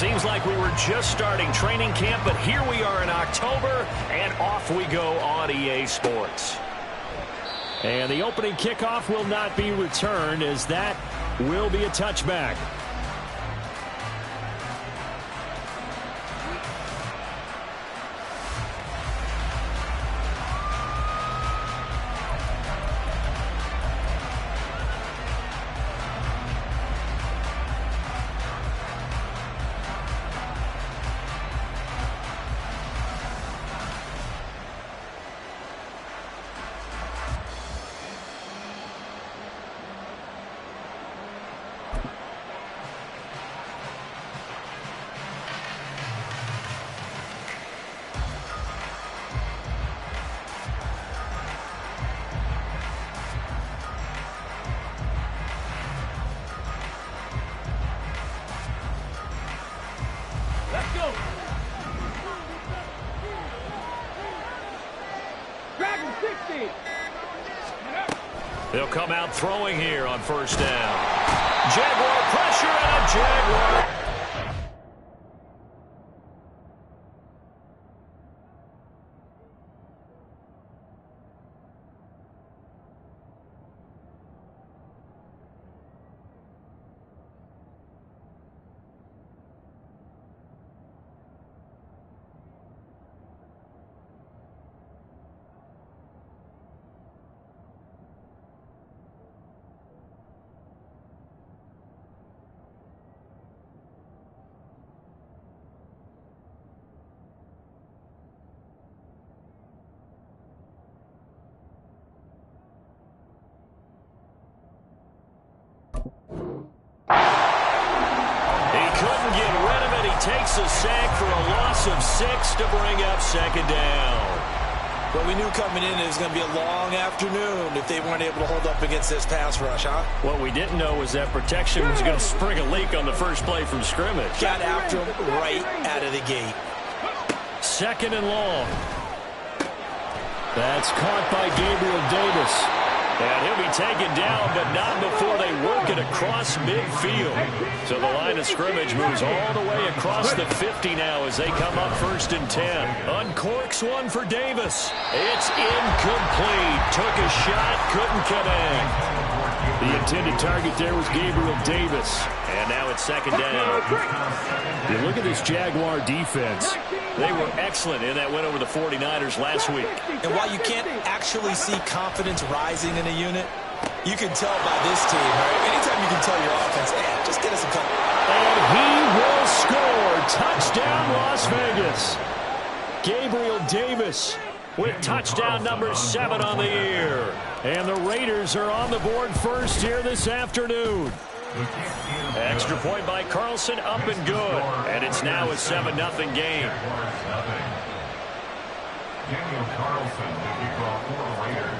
Seems like we were just starting training camp, but here we are in October, and off we go on EA Sports. And the opening kickoff will not be returned, as that will be a touchback. They'll come out throwing here on first down. Jaguar pressure and a Jaguar. Takes a sack for a loss of 6 to bring up second down. Well, we knew coming in it was going to be a long afternoon if they weren't able to hold up against this pass rush, huh? What we didn't know was that protection was going to spring a leak on the first play from scrimmage. Got after him right out of the gate. Second and long. That's caught by Gabriel Davis. And he'll be taken down, but not before they work it across midfield. So the line of scrimmage moves all the way across the 50 now as they come up first and 10. Uncorks one for Davis. It's incomplete. Took a shot, couldn't connect. The intended target there was Gabriel Davis. And now it's second down. You look at this Jaguar defense. They were excellent in that win over the 49ers last week. And while you can't actually see confidence rising in a unit, you can tell by this team, right? Anytime you can tell your offense, hey, just get us a couple. And he will score. Touchdown, Las Vegas. Gabriel Davis with touchdown number 7 on the year. And the Raiders are on the board first here this afternoon. Extra point by Carlson, up and good. And it's now a 7-0 game. Daniel Carlson, the kickoff for the Raiders.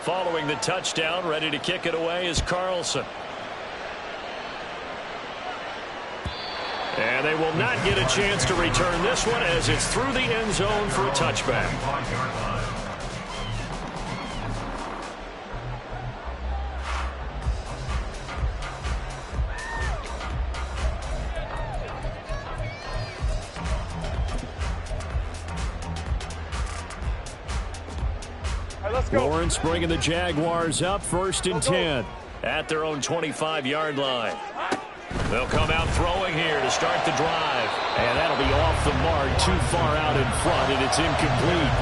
Following the touchdown, ready to kick it away is Carlson. And they will not get a chance to return this one as it's through the end zone for a touchback. Lawrence bringing the Jaguars up first and 10 at their own 25-yard line. They'll come out throwing here to start the drive. And that'll be off the mark, too far out in front, and it's incomplete.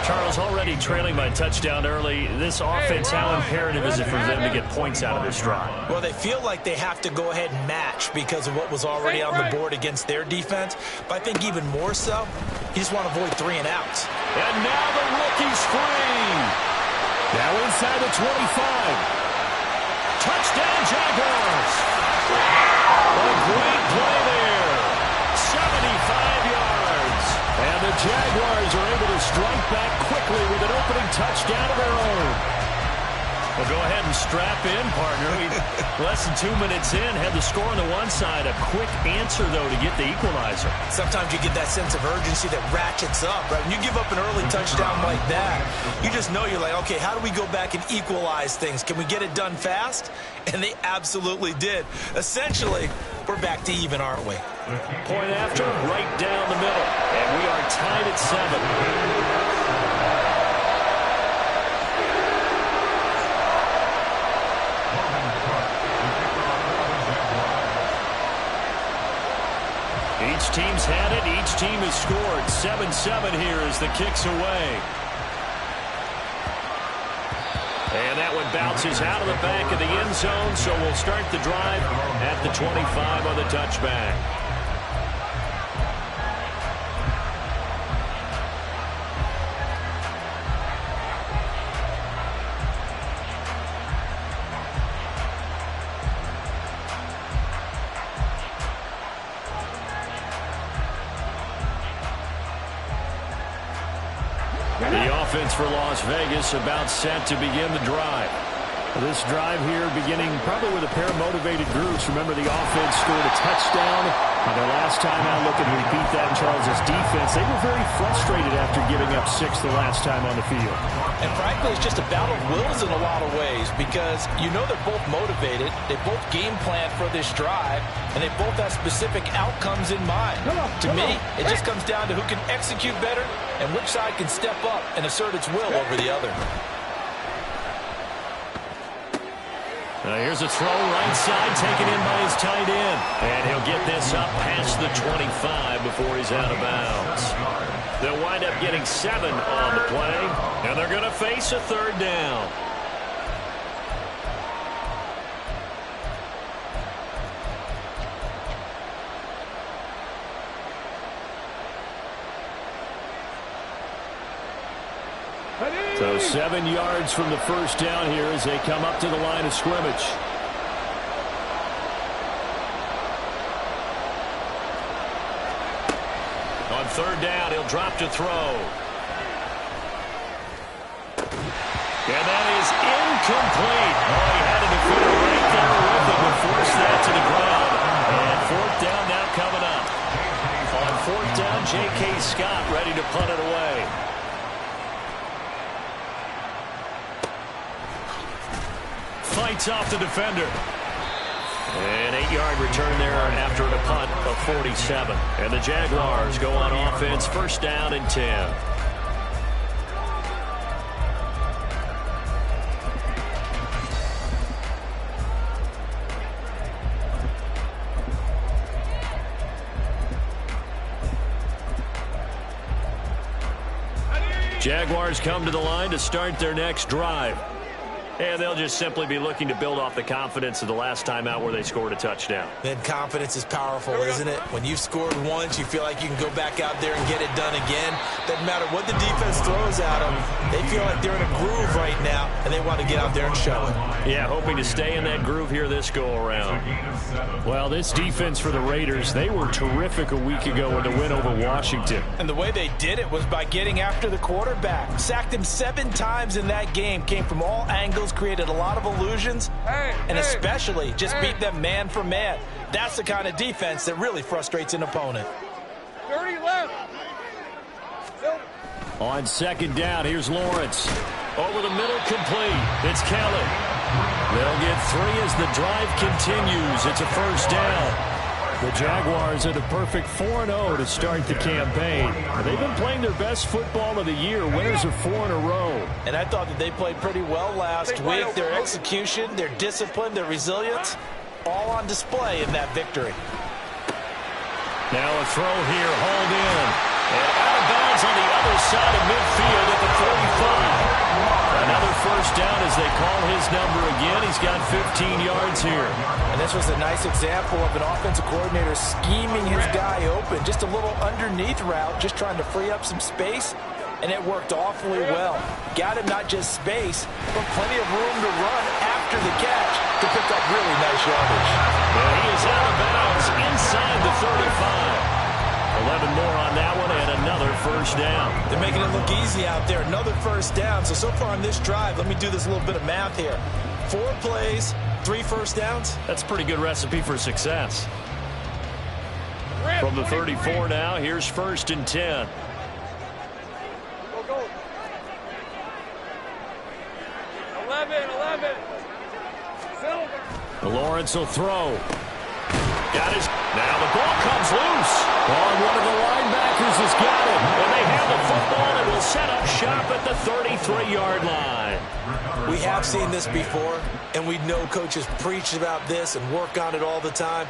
Charles, already trailing by touchdown early. This offense, how imperative is it for them to get points out of this drive? Well, they feel like they have to go ahead and match because of what was already on the board against their defense. But I think even more so, you just want to avoid 3 and outs. And now the rookie's free. Now inside the 25. Touchdown, Jaguars. A great play there. 75 yards. And the Jaguars are able to strike back quickly with an opening touchdown of their own. Well, go ahead and strap in, partner. Less than 2 minutes in, had the score on the one side. A quick answer, though, to get the equalizer. Sometimes you get that sense of urgency that ratchets up, right? When you give up an early touchdown like that, you just know you're like, okay, how do we go back and equalize things? Can we get it done fast? And they absolutely did. Essentially, we're back to even, aren't we? Point after, right down the middle. And we are tied at 7. Each team's had it. Each team has scored. 7-7 here as the kick's away. And that one bounces out of the back of the end zone, so we'll start the drive at the 25 on the touchback. The offense for Las Vegas about set to begin the drive. This drive here beginning probably with a pair of motivated groups. Remember, the offense scored a touchdown on their last time out. Looking to repeat that in Charles' defense. They were very frustrated after giving up 6 the last time on the field. And frankly, it's just a battle of wills in a lot of ways because you know they're both motivated. They both game plan for this drive, and they both have specific outcomes in mind. To me, it just comes down to who can execute better and which side can step up and assert its will over the other. Here's a throw right side taken in by his tight end. And he'll get this up past the 25 before he's out of bounds. They'll wind up getting 7 on the play. And they're going to face a third down. So 7 yards from the first down here as they come up to the line of scrimmage. On third down, he'll drop to throw. And that is incomplete. Oh, he had a defender right there with him to force that to the ground. And fourth down now coming up. On fourth down, J.K. Scott ready to punt it away. Fights off the defender. An 8-yard return there after a punt of 47. And the Jaguars go on offense, first down and 10. Jaguars come to the line to start their next drive. And they'll just simply be looking to build off the confidence of the last time out where they scored a touchdown. Then confidence is powerful, isn't it? When you've scored once, you feel like you can go back out there and get it done again. Doesn't matter what the defense throws at them. They feel like they're in a groove right now, and they want to get out there and show it. Yeah, hoping to stay in that groove here this go-around. Well, this defense for the Raiders, they were terrific a week ago in the win over Washington. And the way they did it was by getting after the quarterback. Sacked him 7 times in that game. Came from all angles, created a lot of illusions, and especially just beat them man for man. That's the kind of defense that really frustrates an opponent. 30 left. On second down, here's Lawrence. Over the middle, complete. It's Kelly. They'll get 3 as the drive continues. It's a first down. The Jaguars are the perfect 4-0 to start the campaign. They've been playing their best football of the year. Winners of 4 in a row. And I thought that they played pretty well last week. Their execution, their discipline, their resilience, all on display in that victory. Now a throw here, hauled in. And out of bounds on the other side of midfield at the 45. Another first down as they call his number again. He's got 15 yards here. And this was a nice example of an offensive coordinator scheming his guy open. Just a little underneath route, just trying to free up some space. And it worked awfully well. Got him not just space, but plenty of room to run after the catch to pick up really nice yardage. And he is out of bounds inside the 35. 11 more on that one and another first down. They're making it look easy out there. Another first down. So far on this drive, let me do this little bit of math here. 4 plays, 3 first downs. That's a pretty good recipe for success. From the 34 now, here's 1st and 10. Go. 11. Lawrence will throw. Got his. Now the ball comes loose. One of the linebackers has got it. And they have the football and will set up shop at the 33-yard line. We have seen this before, and we know coaches preach about this and work on it all the time.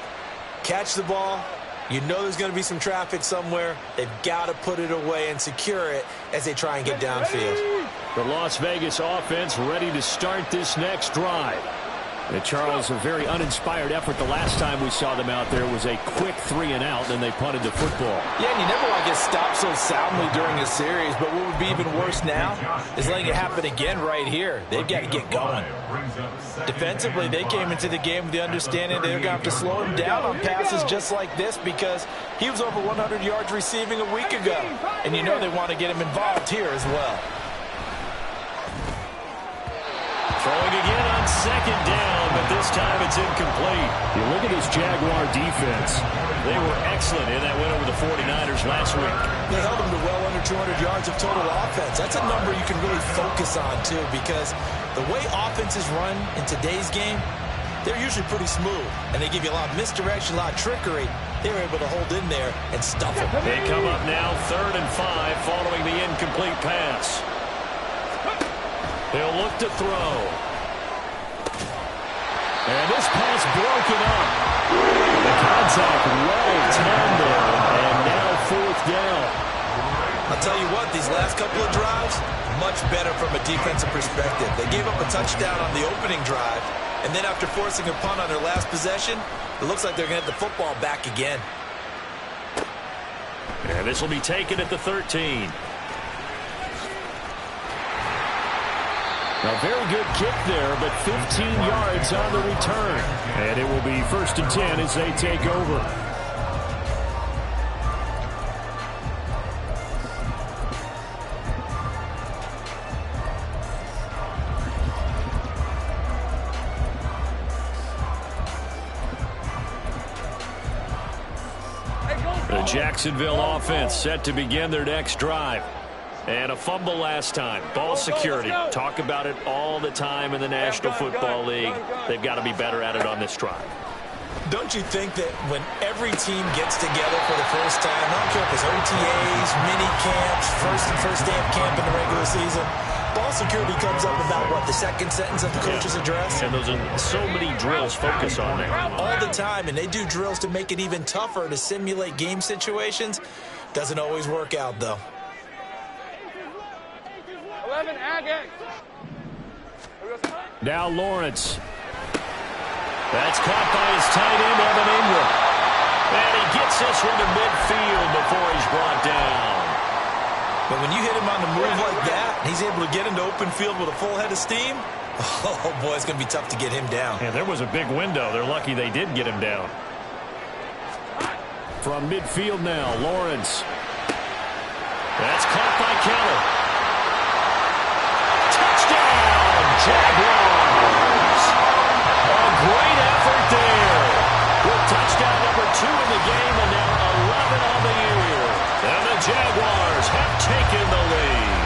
Catch the ball. You know there's going to be some traffic somewhere. They've got to put it away and secure it as they try and get downfield. The Las Vegas offense ready to start this next drive. And Charles, a very uninspired effort the last time we saw them out there was a quick 3-and-out, and they punted the football. Yeah, and you never want to get stopped so soundly during a series, but what would be even worse now is letting it happen again right here. They've got to get going. Defensively, they came into the game with the understanding they're going to have to slow him down on passes just like this because he was over 100 yards receiving a week ago. And you know they want to get him involved here as well. Throwing again on 2nd down, but this time it's incomplete. You look at this Jaguar defense. They were excellent in that win over the 49ers last week. They held them to well under 200 yards of total offense. That's a number you can really focus on, too, because the way offenses run in today's game, they're usually pretty smooth, and they give you a lot of misdirection, a lot of trickery. They were able to hold in there and stuff it. They come up now 3rd and 5 following the incomplete pass. He'll look to throw. And this pass broken up. The contact well timed there, and now 4th down. I'll tell you what, these last couple of drives, much better from a defensive perspective. They gave up a touchdown on the opening drive, and then after forcing a punt on their last possession, it looks like they're going to get the football back again. And this will be taken at the 13. A very good kick there, but 15 yards on the return. And it will be 1st and 10 as they take over. The Jacksonville offense set to begin their next drive. And a fumble last time. Ball security. Talk about it all the time in the National Football League. They've got to be better at it on this drive. Don't you think that when every team gets together for the first time, I don't care if it's OTAs, mini camps, first day of camp in the regular season, ball security comes up about, what, the second sentence of the coach's address? And those are so many drills focus on that. All the time, and they do drills to make it even tougher to simulate game situations. Doesn't always work out, though. 11, Agate. Now Lawrence. That's caught by his tight end, Evan Ingram. And he gets this one to midfield before he's brought down. But when you hit him on the move like that, he's able to get into open field with a full head of steam, oh, boy, it's going to be tough to get him down. And there was a big window. They're lucky they did get him down. From midfield now, Lawrence. That's caught by Keller. Touchdown, Jaguars. A great effort there. With touchdown number 2 in the game and now 11 on the year. And the Jaguars have taken the lead.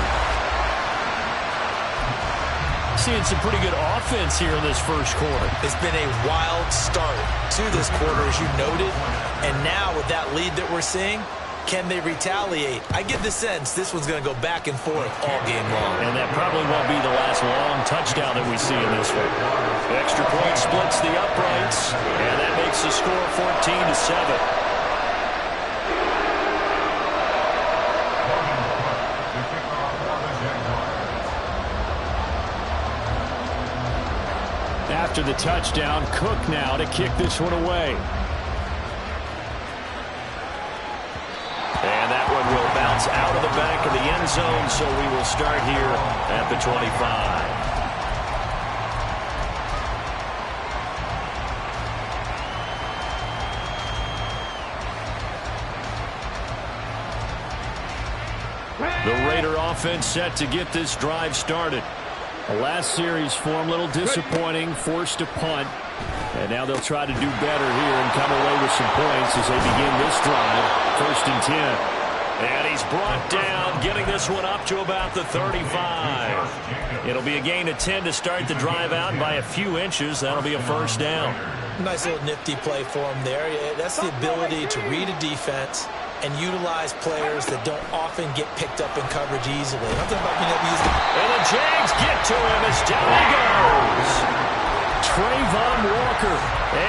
Seeing some pretty good offense here in this first quarter. It's been a wild start to this quarter, as you noted. And now with that lead that we're seeing, can they retaliate? I get the sense this one's going to go back and forth all game long. And that probably won't be the last long touchdown that we see in this one. The extra point splits the uprights, and that makes the score 14-7. After the touchdown, Cook now to kick this one away. And that one will bounce out of the back of the end zone, so we will start here at the 25. The Raider offense set to get this drive started. The last series for him, a little disappointing, forced a punt. And now they'll try to do better here and come away with some points as they begin this drive. 1st and 10. And he's brought down, getting this one up to about the 35. It'll be a gain of 10 to start the drive out by a few inches. That'll be a 1st down. Nice little nifty play for him there. Yeah, that's the ability to read a defense and utilize players that don't often get picked up in coverage easily. I'm talking about being able to use them. And the Jags get to him as down he goes. Trayvon Walker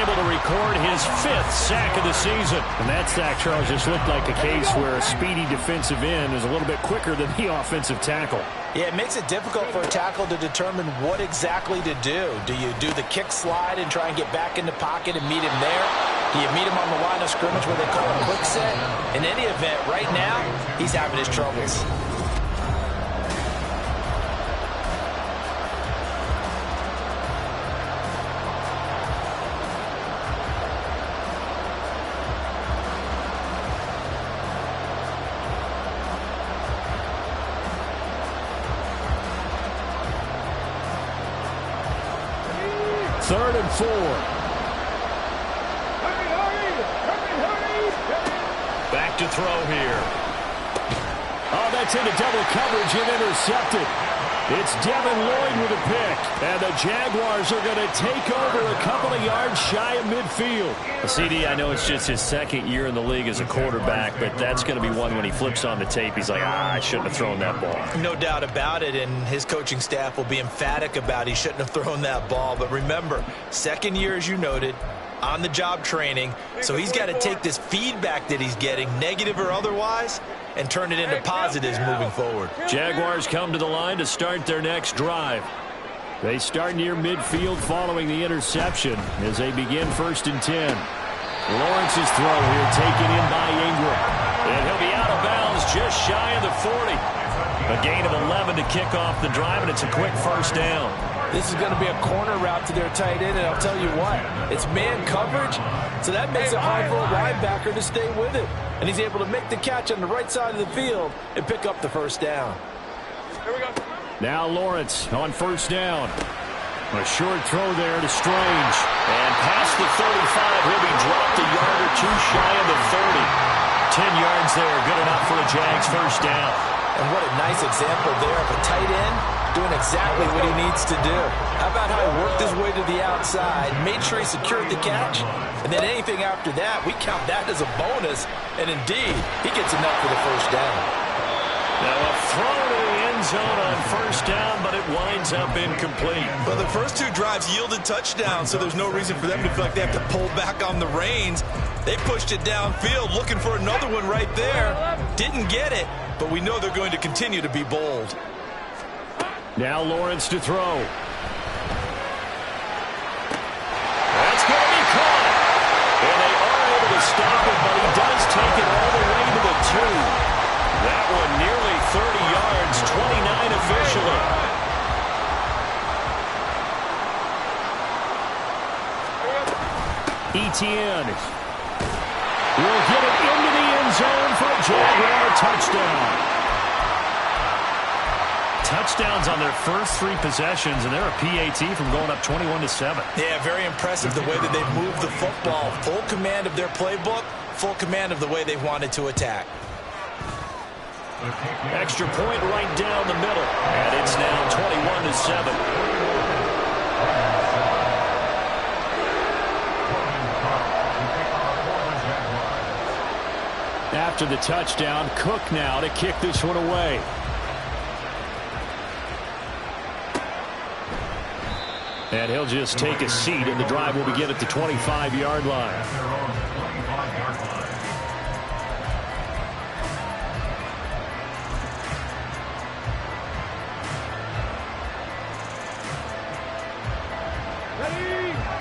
able to record his 5th sack of the season. And that sack, Charles, just looked like a case where a speedy defensive end is a little bit quicker than the offensive tackle. Yeah, it makes it difficult for a tackle to determine what exactly to do. Do you do the kick slide and try and get back in the pocket and meet him there? Do you meet him on the line of scrimmage where they call a quick set? In any event, right now, he's having his troubles. Third and 4. Back to throw here. Oh, that's into double coverage and intercepted. It's Devin Lloyd with a pick. And the Jaguars are going to take over a couple of yards shy of midfield. CD, I know it's just his 2nd year in the league as a quarterback, but that's going to be one when he flips on the tape. He's like, I shouldn't have thrown that ball. No doubt about it, and his coaching staff will be emphatic about he shouldn't have thrown that ball. But remember, 2nd year, as you noted, on-the-job training, so he's got to take this feedback that he's getting, negative or otherwise, and turn it into positives moving forward. Jaguars come to the line to start their next drive. They start near midfield following the interception as they begin 1st and 10. Lawrence's throw here taken in by Ingram. And he'll be out of bounds just shy of the 40. A gain of 11 to kick off the drive, and it's a quick 1st down. This is going to be a corner route to their tight end, and I'll tell you what, it's man coverage, so that makes it hard for a linebacker to stay with it. And he's able to make the catch on the right side of the field and pick up the 1st down. Here we go. Now Lawrence on 1st down. A short throw there to Strange. And past the 35, he'll be dropped a yard or 2 shy of the 30. 10 yards there, good enough for a Jags 1st down. And what a nice example there of a tight end doing exactly what he needs to do. How about how he worked his way to the outside, made sure he secured the catch, and then anything after that, we count that as a bonus. And indeed, he gets enough for the 1st down. Now a throw to the end zone on 1st down, but it winds up incomplete. Well, the first 2 drives yielded touchdowns, so there's no reason for them to feel like they have to pull back on the reins. They pushed it downfield, looking for another one right there. Didn't get it, but we know they're going to continue to be bold. Now Lawrence to throw. That's going to be caught. And they are able to stop it, but he does take it all the way to the 2. That one nearly 30 yards, 29 officially. Etienne will get it into the end zone for a Jaguar touchdown. Touchdowns on their first 3 possessions, and they're a PAT from going up 21-7. Yeah, very impressive the way that they've moved the football. Full command of their playbook, full command of the way they've wanted to attack. Extra point right down the middle, and it's now 21-7. After the touchdown, Cook now to kick this one away. And he'll just take a seat, and the drive will begin at the 25-yard line.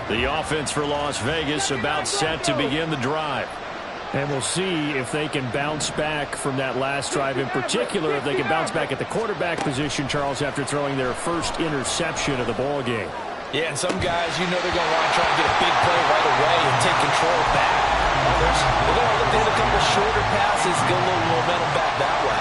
The offense for Las Vegas about set to begin the drive. And we'll see if they can bounce back from that last drive. In particular, if they can bounce back at the quarterback position, Charles, after throwing their first interception of the ball game. Yeah, and some guys, you know they're going to want to try and get a big play right away and take control back. They're going to look to hit a couple shorter passes, get a little momentum back that way.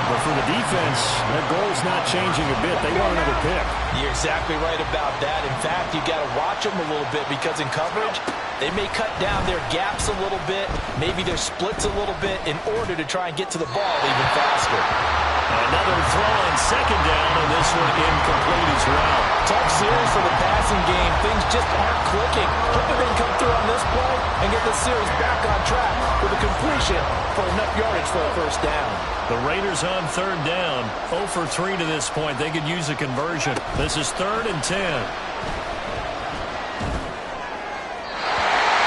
But for the defense, that goal's not changing a bit. They want another pick. You're exactly right about that. In fact, you got to watch them a little bit because in coverage, they may cut down their gaps a little bit, maybe their splits a little bit in order to try and get to the ball even faster. Another throw on second down, and this one incomplete as well. Tough series for the passing game. Things just aren't clicking. Hoping they can come through on this play and get this series back on track with a completion for enough yardage for a first down. The Raiders on third down. 0 for 3 to this point. They could use a conversion. This is 3rd and 10.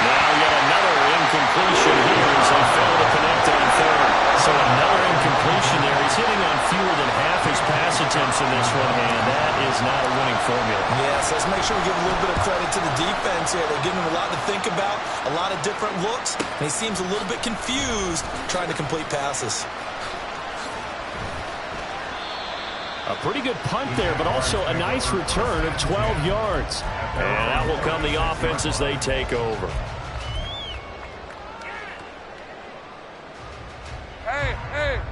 Now yet another incompletion here as they fail to connect on third. So another incompletion there. He's hitting on fewer than half his pass attempts in this one, and that is not a winning formula. Yes, let's make sure we give a little bit of credit to the defense here. They're giving him a lot to think about, a lot of different looks, and he seems a little bit confused trying to complete passes. A pretty good punt there, but also a nice return of 12 yards. And out will come the offense as they take over.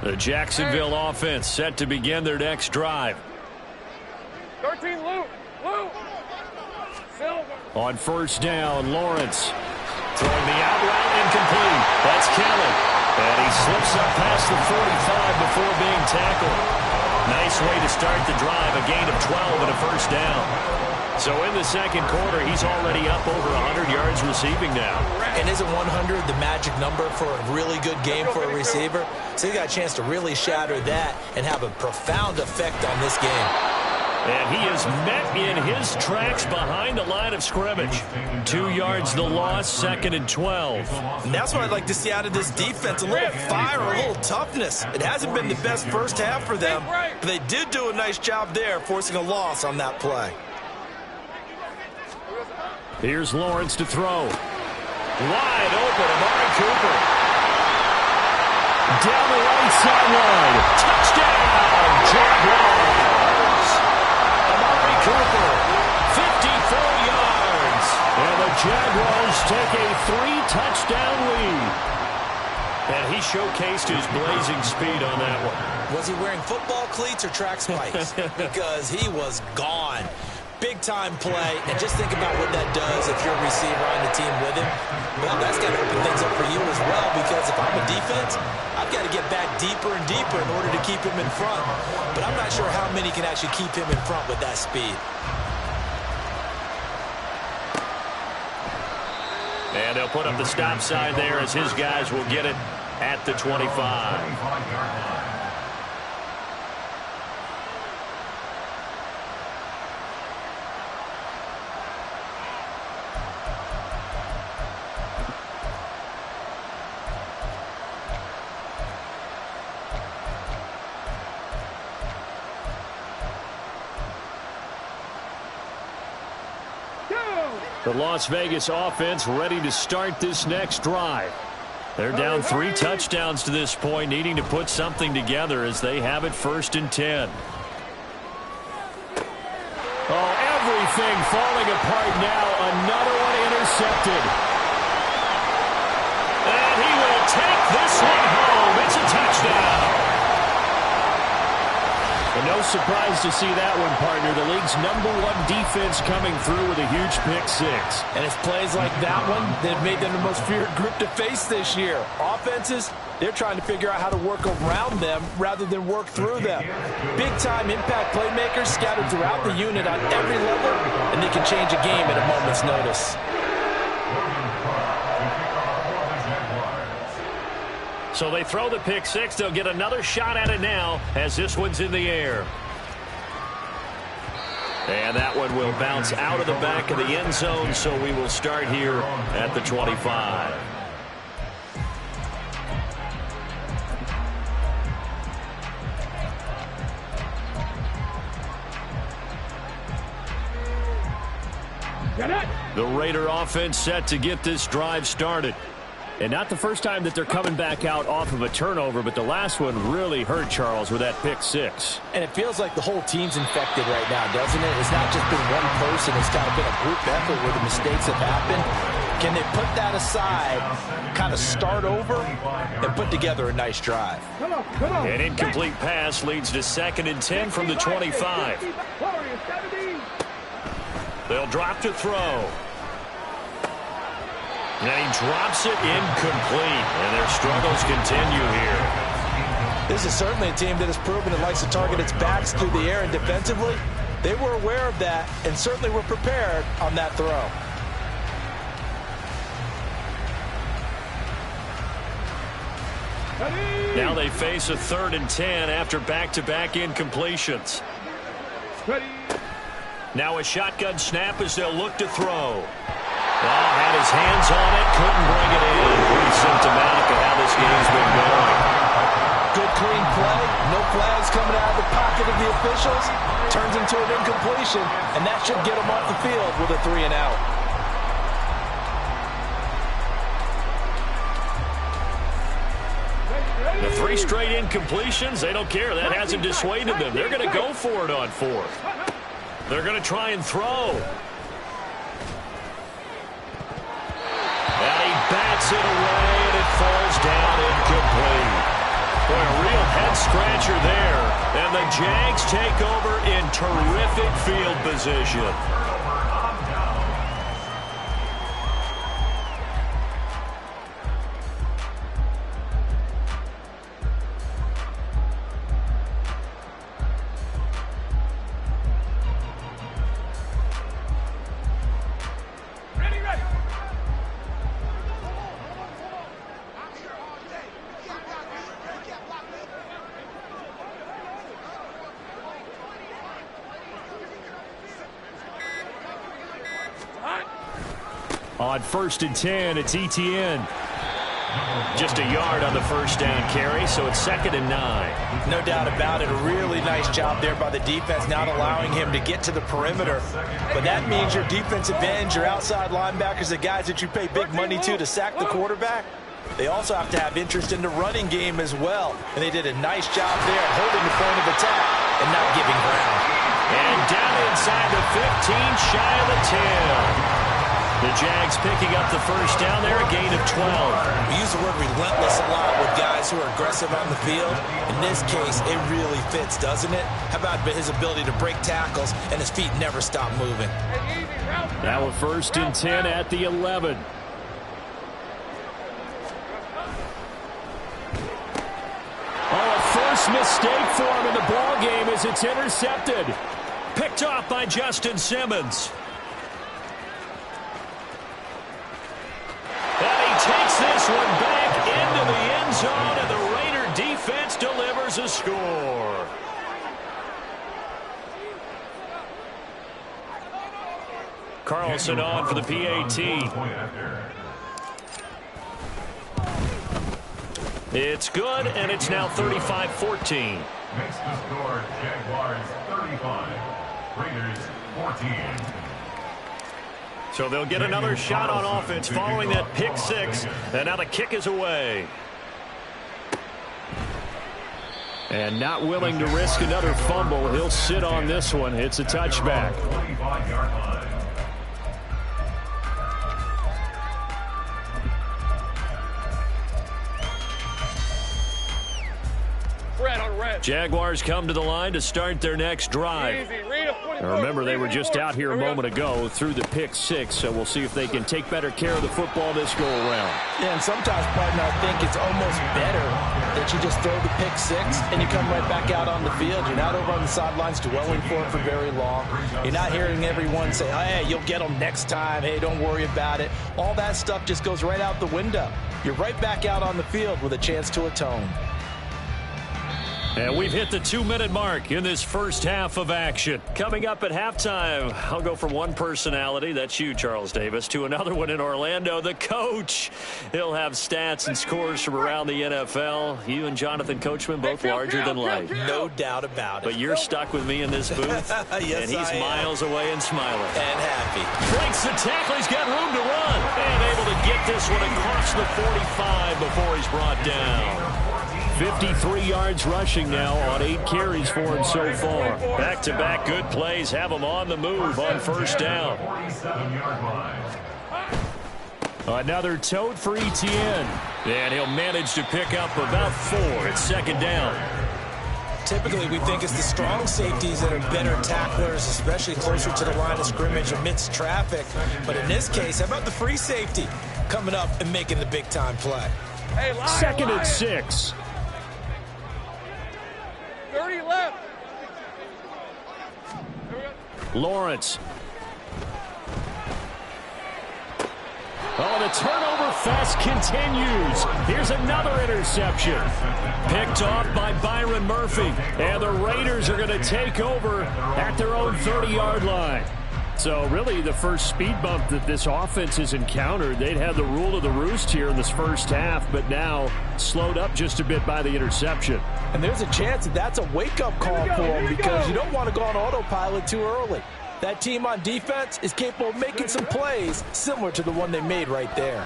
The Jacksonville offense set to begin their next drive. 13, Luke. Silver. On first down, Lawrence. Throwing the out route incomplete. That's Kelly. And he slips up past the 45 before being tackled. Nice way to start the drive. A gain of 12 and a first down. So in the second quarter, he's already up over 100 yards receiving now. And isn't 100 the magic number for a really good game for a receiver? So he got a chance to really shatter that and have a profound effect on this game. And he is met in his tracks behind the line of scrimmage. 2 yards the loss, 2nd and 12. And that's what I'd like to see out of this defense. A little fire, a little toughness. It hasn't been the best first half for them, but they did do a nice job there, forcing a loss on that play. Here's Lawrence to throw. Wide open, Amari Cooper. Down the right sideline. Touchdown, Jaguars. Amari Cooper, 54 yards. And the Jaguars take a 3-touchdown lead. And he showcased his blazing speed on that one. Was he wearing football cleats or track spikes? Because he was gone. Big-time play, and just think about what that does if you're a receiver on the team with him. Well, that's got to open things up for you as well, because if I'm a defense, I've got to get back deeper and deeper in order to keep him in front. But I'm not sure how many can actually keep him in front with that speed. And they'll put up the stop sign there as his guys will get it at the 25. The Las Vegas offense ready to start this next drive. They're down 3 touchdowns to this point, needing to put something together as they have it 1st and 10. Oh, everything falling apart now. Another one intercepted. And he will take this one home. It's a touchdown. And no surprise to see that one, partner. The league's #1 defense coming through with a huge pick-6. And it's plays like that one that have made them the most feared group to face this year. Offenses, they're trying to figure out how to work around them rather than work through them. Big-time impact playmakers scattered throughout the unit on every level, and they can change a game at a moment's notice. So they throw the pick-6. They'll get another shot at it now as this one's in the air. And that one will bounce out of the back of the end zone, so we will start here at the 25. The Raider offense set to get this drive started. And not the first time that they're coming back out off of a turnover, but the last one really hurt Charles with that pick-6. And it feels like the whole team's infected right now, doesn't it? It's not just been one person. It's kind of been a group effort where the mistakes have happened. Can they put that aside, kind of start over, and put together a nice drive? An incomplete pass leads to 2nd and 10 from the 25. They'll drop to throw. And he drops it incomplete. And their struggles continue here. This is certainly a team that has proven it likes to target its backs through the air, and defensively, they were aware of that and certainly were prepared on that throw. Now they face a 3rd and 10 after back-to-back incompletions. Now a shotgun snap as they'll look to throw. Well, had his hands on it, couldn't bring it in. Pretty symptomatic of how this game's been going. Good clean play, no flags coming out of the pocket of the officials. Turns into an incompletion, and that should get him off the field with a 3 and out. The 3 straight incompletions, they don't care. That hasn't dissuaded them. They're going to go for it on 4th. They're going to try and throw. And he bats it away, and it falls down incomplete. Boy, a real head-scratcher there. And the Jags take over in terrific field position. On 1st and 10, it's ETN. Just a yard on the first down carry, so it's 2nd and 9. No doubt about it. A really nice job there by the defense, not allowing him to get to the perimeter. But that means your defensive ends, your outside linebackers, the guys that you pay big money to sack the quarterback, they also have to have interest in the running game as well. And they did a nice job there at holding the point of attack and not giving ground. And down inside the 15, shy of the 10. The Jags picking up the first down there, a gain of 12. We use the word relentless a lot with guys who are aggressive on the field. In this case, it really fits, doesn't it? How about his ability to break tackles and his feet never stop moving? Now a 1st and 10 at the 11. Oh, a first mistake for him in the ball game as it's intercepted. Picked off by Justin Simmons. Takes this one back into the end zone, and the Raider defense delivers a score. Carlson on for the PAT. It's good, and it's now 35-14. Makes the score Jaguars 35, Raiders 14. So they'll get another shot on offense following that pick 6. And now the kick is away. And not willing to risk another fumble. He'll sit on this one. It's a touchback. Jaguars come to the line to start their next drive. Now remember, they were just out here a moment ago through the pick 6, so we'll see if they can take better care of the football this go around. Yeah, and sometimes, partner, I think it's almost better that you just throw the pick 6 and you come right back out on the field. You're not over on the sidelines dwelling for it for very long. You're not hearing everyone say, hey, you'll get them next time. Hey, don't worry about it. All that stuff just goes right out the window. You're right back out on the field with a chance to atone. And we've hit the 2-minute mark in this first half of action. Coming up at halftime, I'll go from one personality, that's you, Charles Davis, to another one in Orlando, the coach. He'll have stats and scores from around the NFL. You and Jonathan Coachman, both larger than life. No doubt about it. But you're stuck with me in this booth, yes, and he's miles away and smiling. And happy. Breaks the tackle, he's got room to run. And able to get this one across the 45 before he's brought down. 53 yards rushing now on 8 carries for him so far. Back-to-back good plays have him on the move on first down. Another tote for ETN. And he'll manage to pick up about 4 at second down. Typically, we think it's the strong safeties that are better tacklers, especially closer to the line of scrimmage amidst traffic. But in this case, how about the free safety coming up and making the big-time play? Hey, line, Second line. and 6. 30 left. Lawrence. Oh, the turnover fest continues. Here's another interception. Picked off by Byron Murphy. And the Raiders are going to take over at their own 30-yard line. So really the first speed bump that this offense has encountered. They'd had the rule of the roost here in this first half, but now slowed up just a bit by the interception. And there's a chance that that's a wake-up call for them because you don't want to go on autopilot too early. That team on defense is capable of making some plays similar to the one they made right there.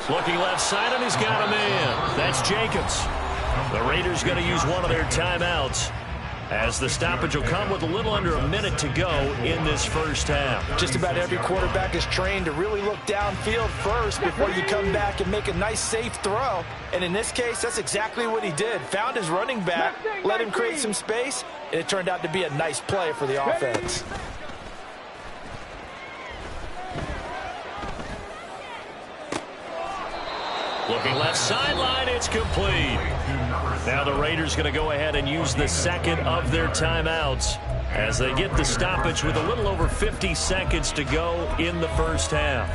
Looking left side, and he's got a man. That's Jacobs. The Raiders going to use one of their timeouts, as the stoppage will come with a little under a minute to go in this first half. Just about every quarterback is trained to really look downfield first before you come back and make a nice, safe throw. And in this case, that's exactly what he did. Found his running back, let him create some space, and it turned out to be a nice play for the offense. Looking left sideline, it's complete. Now the Raiders going to go ahead and use the second of their timeouts as they get the stoppage with a little over 50 seconds to go in the first half.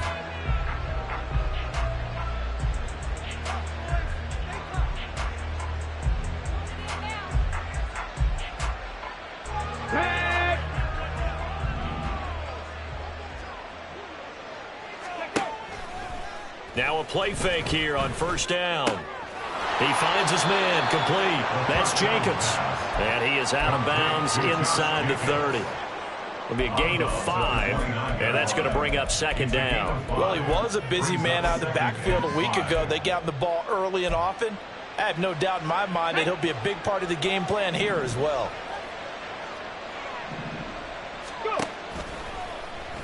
Now a play fake here on first down. He finds his man, complete. That's Jacobs. And he is out of bounds inside the 30. It'll be a gain of 5, and that's going to bring up second down. Well, he was a busy man out of the backfield a week ago. They got him the ball early and often. I have no doubt in my mind that he'll be a big part of the game plan here as well.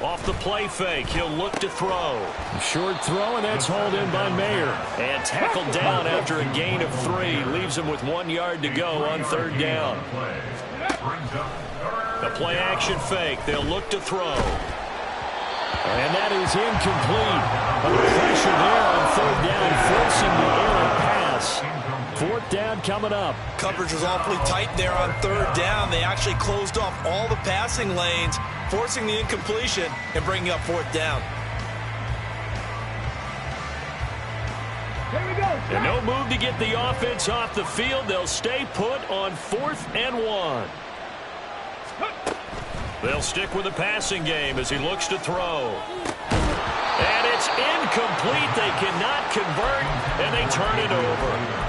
Off the play fake, he'll look to throw. Short throw, and that's hauled in by Mayer. And tackled down after a gain of 3. Leaves him with 1 yard to go on third down. The play action fake, they'll look to throw. And that is incomplete. Under pressure there on third down, forcing the errant pass. Fourth down coming up. Coverage was awfully tight there on third down. They actually closed off all the passing lanes, forcing the incompletion and bringing up fourth down. Here we go. And no move to get the offense off the field. They'll stay put on 4th and 1. They'll stick with the passing game as he looks to throw. And it's incomplete. They cannot convert, and they turn it over.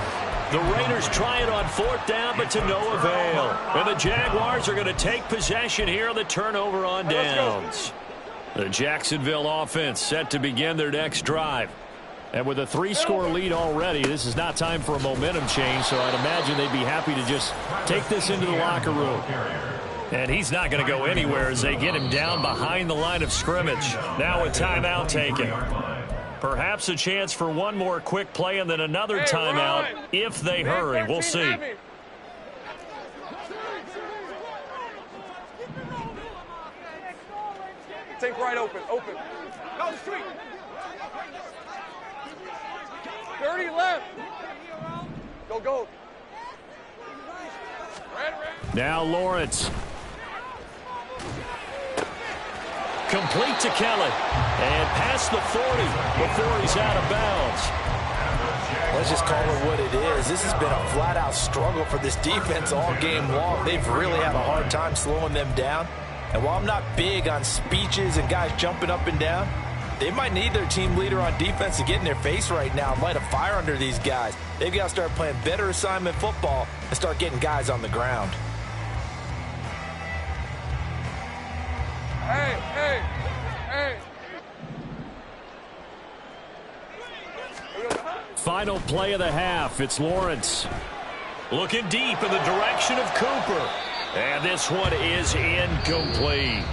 The Raiders try it on 4th down, but to no avail. And the Jaguars are going to take possession here on the turnover on downs. The Jacksonville offense set to begin their next drive. And with a 3-score lead already, this is not time for a momentum change, so I'd imagine they'd be happy to just take this into the locker room. And he's not going to go anywhere as they get him down behind the line of scrimmage. Now a timeout taken. Perhaps a chance for one more quick play and then another timeout if they hurry. We'll see. Think right open. Go street. 30 left. Go. Red. Now Lawrence. Complete to Kelly. And past the 40 before he's out of bounds. Let's just call it what it is. This has been a flat-out struggle for this defense all game long. They've really had a hard time slowing them down. And while I'm not big on speeches and guys jumping up and down, they might need their team leader on defense to get in their face right now and light a fire under these guys. They've got to start playing better assignment football and start getting guys on the ground. Hey. Final play of the half. It's Lawrence. Looking deep in the direction of Cooper. And this one is incomplete.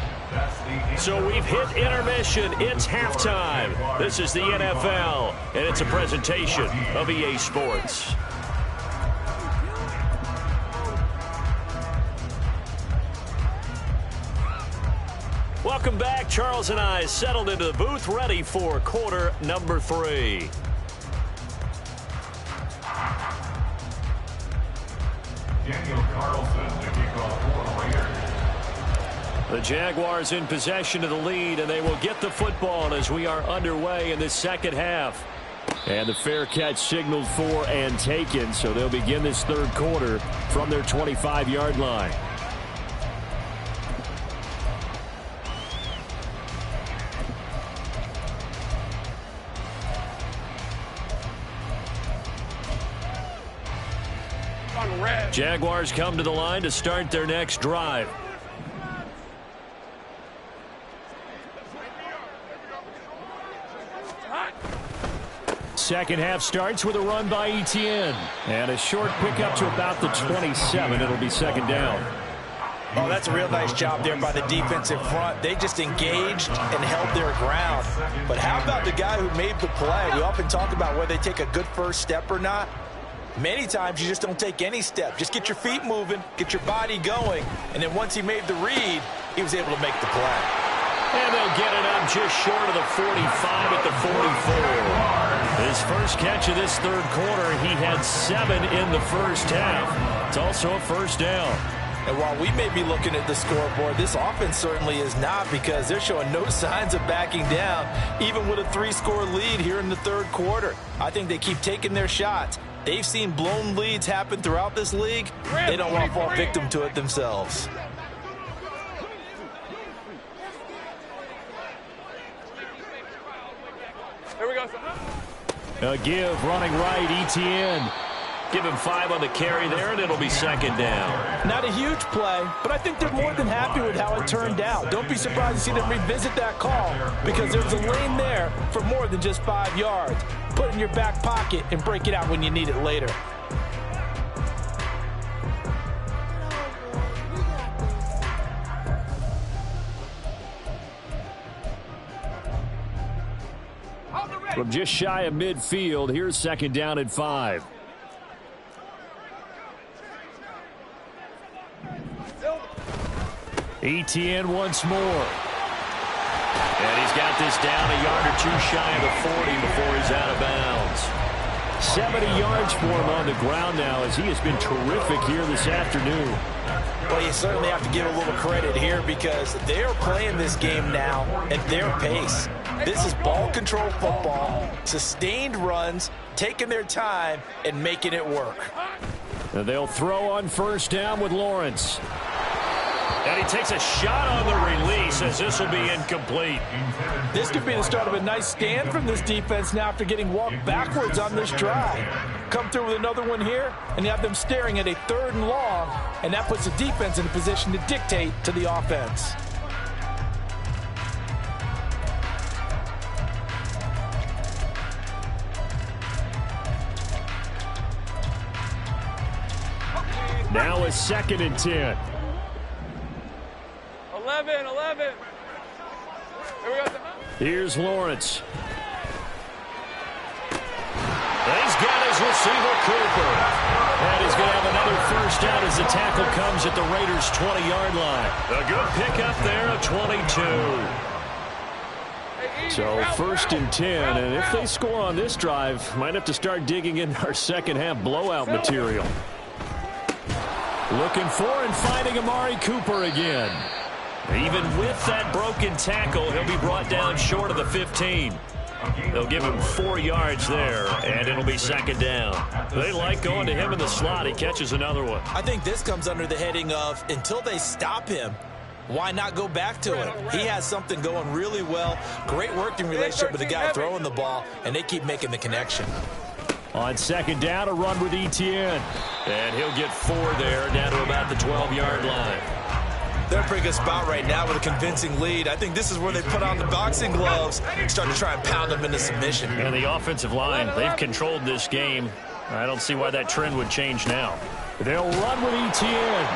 So we've hit intermission. It's halftime. This is the NFL, and it's a presentation of EA Sports. Welcome back. Charles and I settled into the booth, ready for quarter number 3. The Jaguars in possession of the lead, and they will get the football as we are underway in the second half. And the fair catch signaled for and taken, so they'll begin this third quarter from their 25-yard line. Jaguars come to the line to start their next drive. Second half starts with a run by Etienne. And a short pickup to about the 27. It'll be second down. Oh, that's a real nice job there by the defensive front. They just engaged and held their ground. But how about the guy who made the play? We often talk about whether they take a good first step or not. Many times you just don't take any step. Just get your feet moving, get your body going, and then once he made the read, he was able to make the play. And they'll get it up just short of the 45 at the 44. His first catch of this third quarter, he had 7 in the first half. It's also a first down. And while we may be looking at the scoreboard, this offense certainly is not, because they're showing no signs of backing down, even with a 3-score lead here in the third quarter. I think they keep taking their shots. They've seen blown leads happen throughout this league. They don't want to fall victim to it themselves. Here we go. A give, running right, Etienne. Give him 5 on the carry there, and it'll be second down. Not a huge play, but I think they're more than happy with how it turned out. Don't be surprised to see them revisit that call, because there's a lane there for more than just 5 yards. Put it in your back pocket and break it out when you need it later. From just shy of midfield, here's second down and 5. Etienne once more. And he's got this down a yard or 2 shy of the 40 before he's out of bounds. 70 yards for him on the ground now, as he has been terrific here this afternoon. Well, you certainly have to give a little credit here, because they're playing this game now at their pace. This is ball control football, sustained runs, taking their time and making it work. And they'll throw on first down with Lawrence. And he takes a shot on the release, as this will be incomplete. This could be the start of a nice stand from this defense now after getting walked backwards on this drive. Come through with another one here, and you have them staring at a 3rd and long, and that puts the defense in a position to dictate to the offense. Now a 2nd and 10. 11. Here we go. Here's Lawrence. He's got his receiver, Cooper. And he's going to have another first down as the tackle comes at the Raiders' 20-yard line. A good pickup there, a 22. So 1st and 10, and if they score on this drive, might have to start digging in our second half blowout material. Looking for and finding Amari Cooper again. Even with that broken tackle, he'll be brought down short of the 15. They'll give him 4 yards there, and it'll be second down. They like going to him in the slot. He catches another one. I think this comes under the heading of, until they stop him, why not go back to him? He has something going really well. Great working relationship with the guy throwing the ball, and they keep making the connection. On second down, a run with Etienne. And he'll get 4 there, down to about the 12-yard line. They're in a pretty good spot right now with a convincing lead. I think this is where they put on the boxing gloves and start to try and pound them into submission. And the offensive line, they've controlled this game. I don't see why that trend would change now. They'll run with Etienne.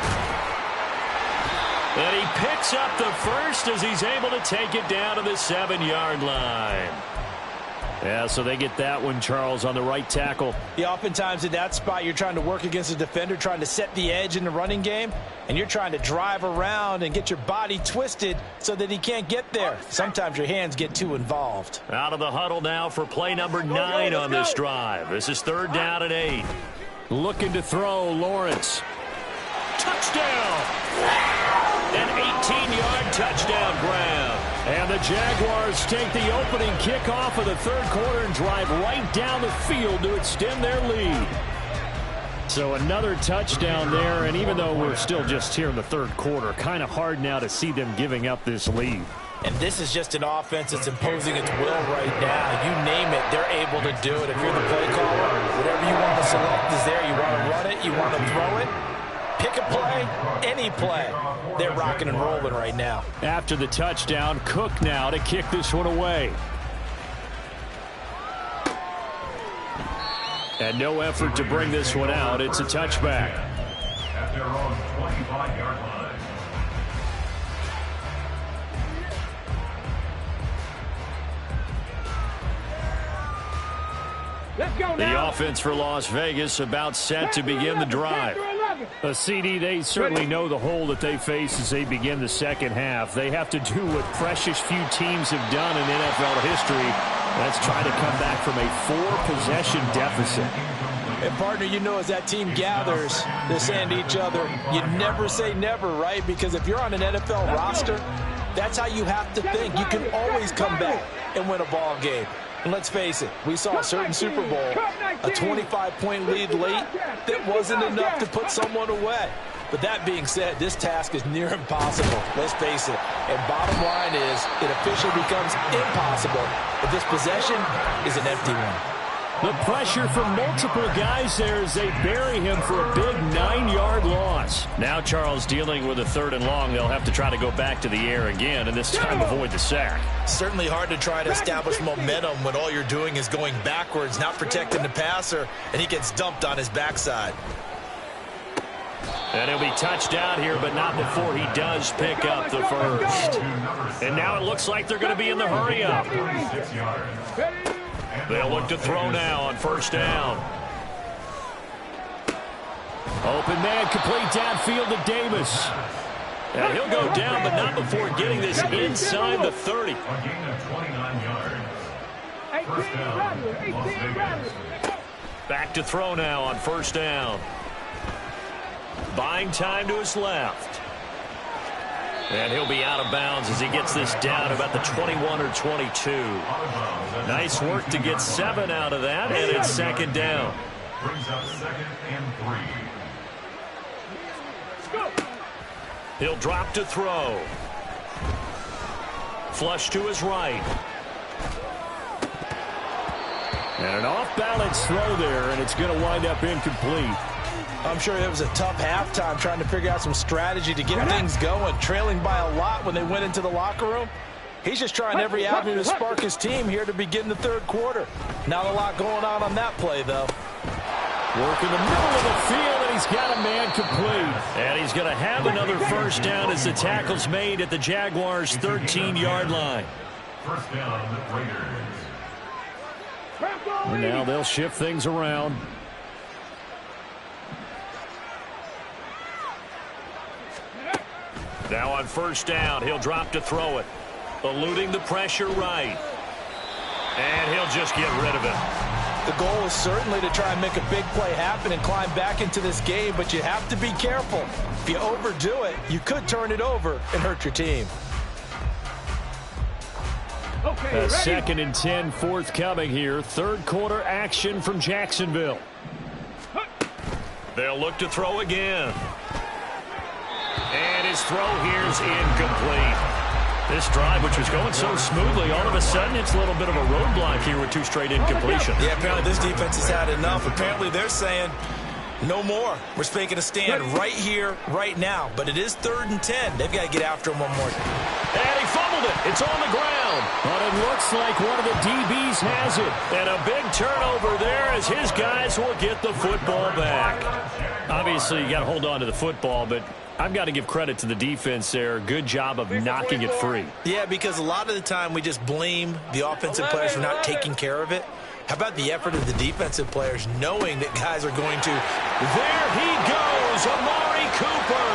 And he picks up the first as he's able to take it down to the 7-yard line. Yeah, so they get that one, Charles, on the right tackle. Yeah, oftentimes in that spot, you're trying to work against a defender, trying to set the edge in the running game, and you're trying to drive around and get your body twisted so that he can't get there. Sometimes your hands get too involved. Out of the huddle now for play number 9 on this drive. This is 3rd down and 8. Looking to throw, Lawrence. Touchdown! An 18-yard touchdown grab. And the Jaguars take the opening kickoff of the 3rd quarter and drive right down the field to extend their lead. So another touchdown there, and even though we're still just here in the 3rd quarter, kind of hard now to see them giving up this lead. And this is just an offense that's imposing its will right now. You name it, they're able to do it. If you're the play caller, whatever you want to select is there. You want to run it, you want to throw it. Pick a play, any play. They're rocking and rolling right now. After the touchdown, Cook now to kick this one away. And no effort to bring this one out. It's a touchback. At their own 25-yard line. Let's go now. The offense for Las Vegas about set to begin the drive. A CD, they certainly know the hole that they face as they begin the second half. They have to do what precious few teams have done in NFL history. That's try to come back from a 4-possession deficit. And, partner, you know as that team gathers, they're saying to each other, you never say never, right? Because if you're on an NFL roster, that's how you have to think. You can always come back and win a ball game. And let's face it, we saw a certain Super Bowl, a 25-point lead late that wasn't enough to put someone away. But that being said, this task is near impossible. Let's face it. And bottom line is, it officially becomes impossible if this possession is an empty one. The pressure from multiple guys there as they bury him for a big 9-yard loss. Now Charles dealing with a 3rd and long. They'll have to try to go back to the air again, and this time avoid the sack. Certainly hard to try to establish momentum when all you're doing is going backwards, not protecting the passer, and he gets dumped on his backside. And he'll be touched out here, but not before he does pick up the first. And now it looks like they're going to be in the hurry-up. They'll look to throw now on 1st down. Open man, complete downfield to Davis. And he'll go down, but not before getting this inside the 30. A gain of 29 yards. First down, Las Vegas. Back to throw now on 1st down. Buying time to his left. And he'll be out of bounds as he gets this down about the 21 or 22. Nice work to get 7 out of that, and it's 2nd down. Brings up 2nd and 3. He'll drop to throw. Flush to his right. And an off-balance throw there, and it's going to wind up incomplete. I'm sure it was a tough halftime trying to figure out some strategy to get things going, trailing by a lot when they went into the locker room. He's just trying every avenue to spark his team here to begin the 3rd quarter. Not a lot going on that play, though. Work in the middle of the field, and he's got a man complete. And he's going to have another 1st down as the tackle's made at the Jaguars' 13-yard line. First down, Raiders. And now they'll shift things around. Now on 1st down, he'll drop to throw it. Eluding the pressure right. And he'll just get rid of it. The goal is certainly to try and make a big play happen and climb back into this game, but you have to be careful. If you overdo it, you could turn it over and hurt your team. A 2nd and 10 forthcoming here. 3rd quarter action from Jacksonville. They'll look to throw again. And his throw here's incomplete. This drive, which was going so smoothly, all of a sudden it's a little bit of a roadblock here with 2 straight incompletions. Yeah, apparently this defense has had enough. Apparently they're saying no more. We're making a stand right here, right now. But it is 3rd and 10. They've got to get after him one more. And he fumbled it. It's on the ground. But it looks like one of the DBs has it. And a big turnover there as his guys will get the football back. Obviously, you got to hold on to the football, but I've got to give credit to the defense there. Good job of knocking it free. Yeah, because a lot of the time we just blame the offensive players for not taking care of it. How about the effort of the defensive players knowing that guys are going to... There he goes, Amari Cooper.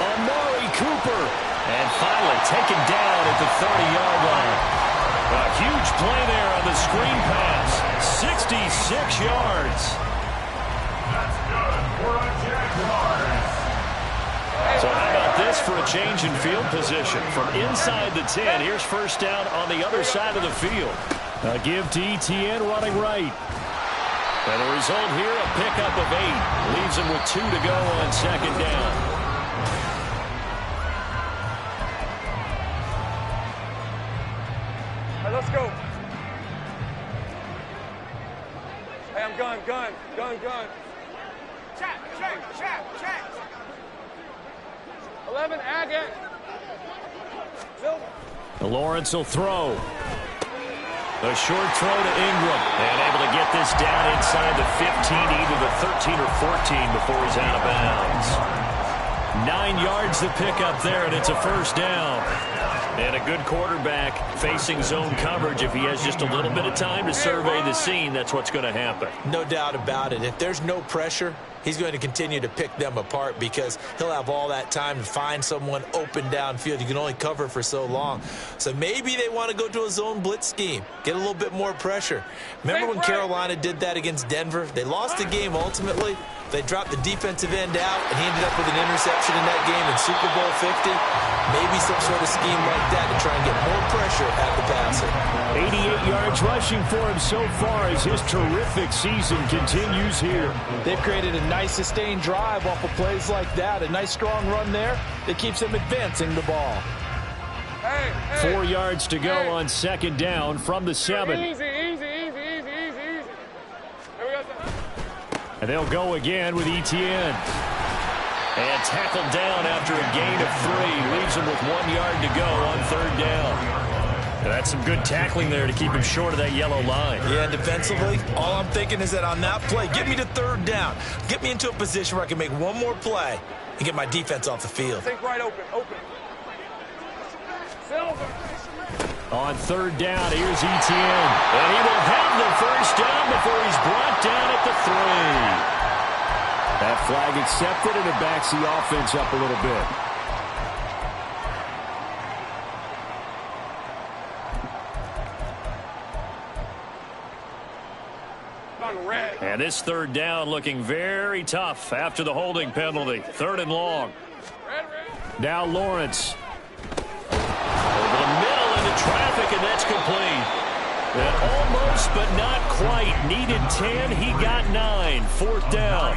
Amari Cooper. And finally taken down at the 30-yard line. A huge play there on the screen pass. 66 yards. That's good for a Jaguars. So how about this for a change in field position? From inside the 10, here's first down on the other side of the field. A give to ETN running right. And the result here, a pickup of 8. Leaves him with 2 to go on second down. All right, let's go. Hey, I'm gun. Check. 11, Agate. Silver. Lawrence will throw. A short throw to Ingram. And able to get this down inside the 15, either the 13 or 14 before he's out of bounds. 9 yards to pick up there, and it's a first down. And a good quarterback facing zone coverage. If he has just a little bit of time to survey the scene, that's what's going to happen. No doubt about it. If there's no pressure, he's going to continue to pick them apart because he'll have all that time to find someone open downfield. You can only cover for so long. So maybe they want to go to a zone blitz scheme, get a little bit more pressure. Remember when Carolina did that against Denver? They lost the game ultimately. They dropped the defensive end out, and he ended up with an interception in that game in Super Bowl 50. Maybe some sort of scheme like that to try and get more pressure at the passer. 88 yards rushing for him so far as his terrific season continues here. They've created a nice sustained drive off of plays like that. A nice strong run there that keeps them advancing the ball. Hey. 4 yards to go on second down from the 7. Easy. Here we go. And they'll go again with ETN. And tackled down after a gain of 3. Leaves him with 1 yard to go on third down. And that's some good tackling there to keep him short of that yellow line. Yeah, defensively, all I'm thinking is that on that play, get me to third down. Get me into a position where I can make one more play and get my defense off the field. Think right open. Silver. On third down, here's ETN. And he will have the first down before he's brought down at the 3. That flag accepted, and it backs the offense up a little bit. Red. And this third down looking very tough after the holding penalty. 3rd and long. Red. Now Lawrence. Over the middle into traffic, and that's complete. And almost, but not quite. Needed 10. He got 9. 4th down.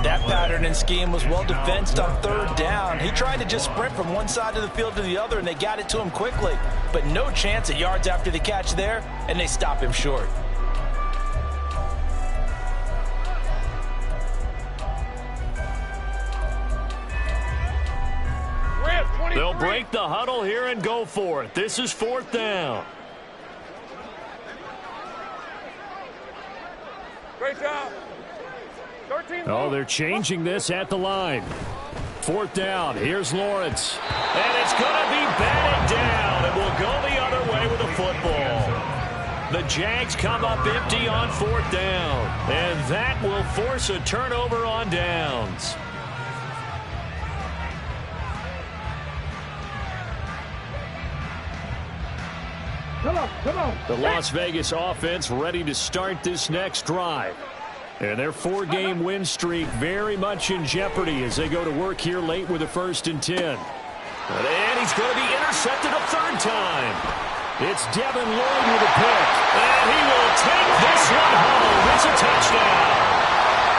That pattern and scheme was well defensed on third down. He tried to just sprint from one side of the field to the other, and they got it to him quickly. But no chance at yards after the catch there, and they stop him short. They'll break the huddle here and go for it. This is 4th down. Great job. 13. Oh, they're changing this at the line. 4th down. Here's Lawrence. And it's going to be batted down. It will go the other way with the football. The Jags come up empty on 4th down. And that will force a turnover on downs. Come on. The Las Vegas offense ready to start this next drive. And their 4-game win streak very much in jeopardy as they go to work here late with a 1st and 10. And he's going to be intercepted a 3rd time. It's Devin Lloyd with a pick. And he will take this one home. It's a touchdown.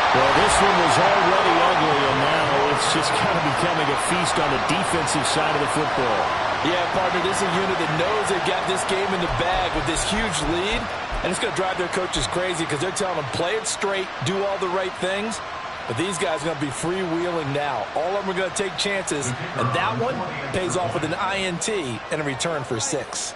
Well, this one was already ugly, and now it's just kind of becoming a feast on the defensive side of the football. Yeah, partner, this is a unit that knows they've got this game in the bag with this huge lead, and it's going to drive their coaches crazy because they're telling them, play it straight, do all the right things. But these guys are going to be freewheeling now. All of them are going to take chances, and that one pays off with an INT and a return for 6.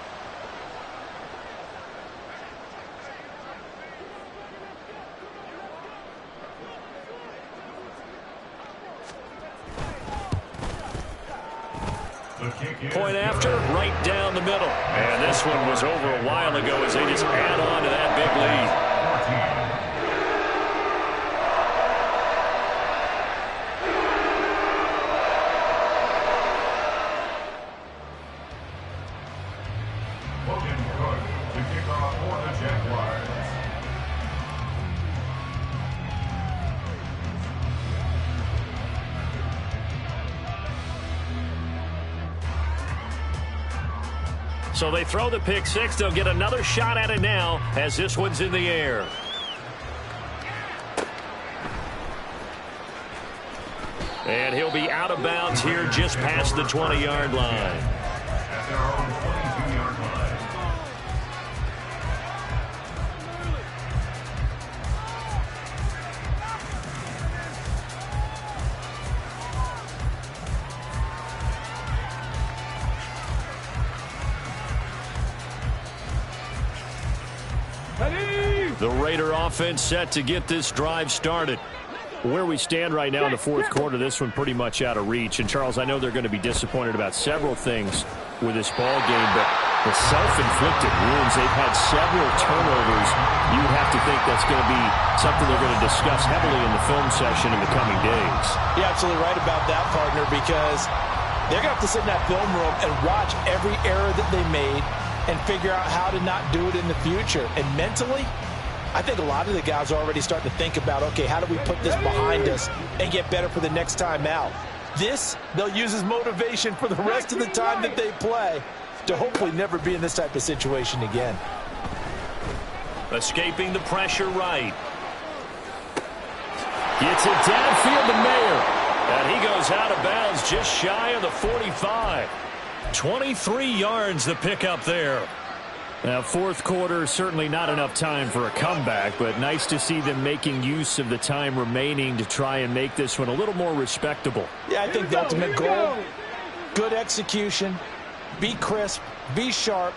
Point after, right down the middle. And this one was over a while ago as they just add on to that big lead. To kick off for the Jaguars. So they throw the pick six. They'll get another shot at it now as this one's in the air. And he'll be out of bounds here just past the 20-yard line. At their own 22-yard line. The Raider offense set to get this drive started. Where we stand right now in the fourth quarter, this one pretty much out of reach. And, Charles, I know they're going to be disappointed about several things with this ball game, but the self-inflicted wounds, they've had several turnovers. You would have to think that's going to be something they're going to discuss heavily in the film session in the coming days. You're absolutely right about that, partner, because they're going to have to sit in that film room and watch every error that they made and figure out how to not do it in the future. And mentally, I think a lot of the guys are already starting to think about, okay, how do we put this behind us and get better for the next time out? This, they'll use as motivation for the rest of the time that they play to hopefully never be in this type of situation again. Escaping the pressure right. Gets it downfield to Mayer. And he goes out of bounds just shy of the 45. 23 yards the pickup there. Now, fourth quarter, certainly not enough time for a comeback, but nice to see them making use of the time remaining to try and make this one a little more respectable. Yeah, I think the ultimate goal, good execution, be crisp, be sharp,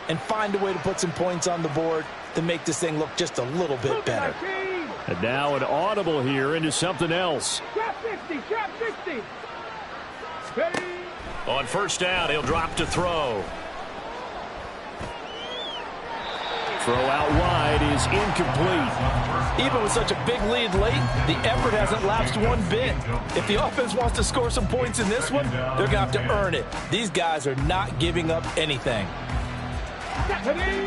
and find a way to put some points on the board to make this thing look just a little bit better. And now an audible here into something else. Trap 60, trap 60. Ready? On first down, he'll drop to throw. Throw out wide is incomplete. Even with such a big lead late, the effort hasn't lapsed one bit. If the offense wants to score some points in this one, they're going to have to earn it. These guys are not giving up anything.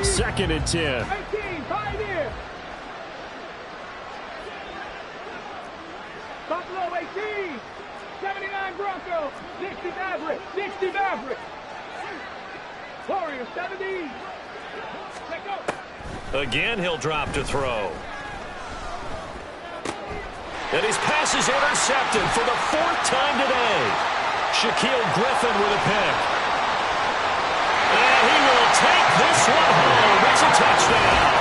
Second and 10. 18, Pioneer. Buffalo 18. 79 Broncos. 60 Maverick. 60 Maverick. Warriors 70. Let go. Again, he'll drop to throw. And his pass is intercepted for the fourth time today. Shaquille Griffin with a pick. And he will take this one home. It's a touchdown.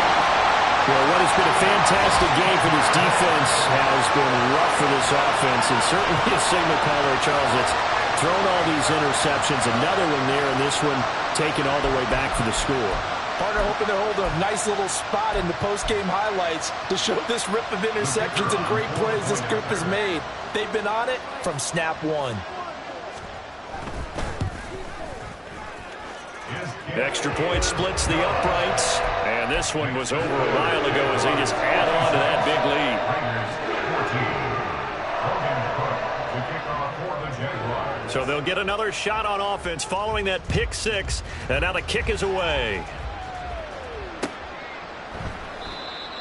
Well, what has been a fantastic game for this defense has been rough for this offense, and certainly a signal caller, Charles, that's thrown all these interceptions. Another one there, and this one taken all the way back for the score. Partner hoping they're holding a nice little spot in the post-game highlights to show this rip of interceptions and great plays this group has made. They've been on it from snap one. Extra point splits the uprights. And this one was over a while ago as they just add on to that big lead. So they'll get another shot on offense following that pick six. And now the kick is away.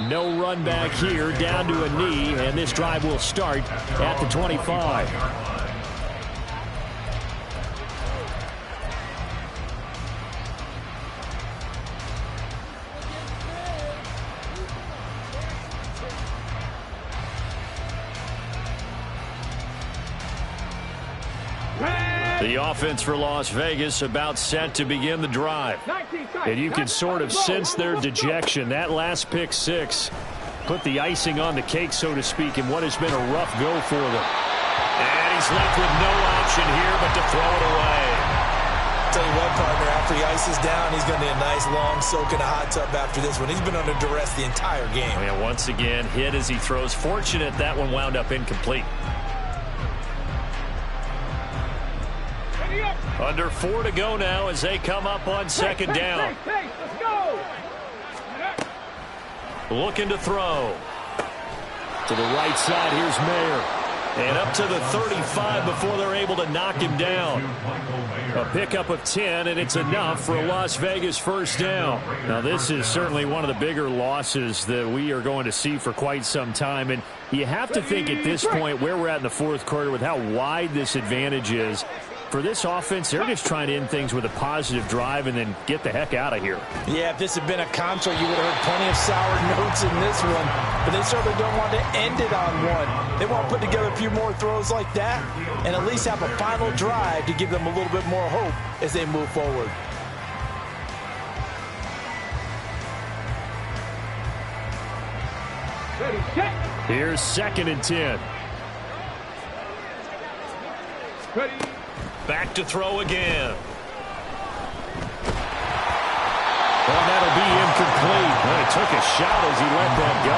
No run back here, down to a knee, and this drive will start at the 25. The offense for Las Vegas about set to begin the drive. And you can sort of sense their dejection. That last pick six put the icing on the cake, so to speak, in what has been a rough go for them. And he's left with no option here but to throw it away. Tell you what, partner, after the ice is down, he's going to need a nice long soak in a hot tub after this one. He's been under duress the entire game. Yeah, once again, hit as he throws. Fortunate that one wound up incomplete. Ready up. Under 4 to go now as they come up on second down. Let's go. Looking to throw. To the right side, here's Mayer. And up to the 35 before they're able to knock him down. A pickup of 10, and it's enough for a Las Vegas first down. Now, this is certainly one of the bigger losses that we are going to see for quite some time. And you have to think at this point where we're at in the fourth quarter with how wide this advantage is. For this offense, they're just trying to end things with a positive drive and then get the heck out of here. Yeah, if this had been a concert, you would have heard plenty of sour notes in this one. But they certainly don't want to end it on one. They want to put together a few more throws like that and at least have a final drive to give them a little bit more hope as they move forward. Ready, set. Here's 2nd and 10. Ready. Back to throw again. Well, that'll be incomplete. Well, he took a shot as he let that go.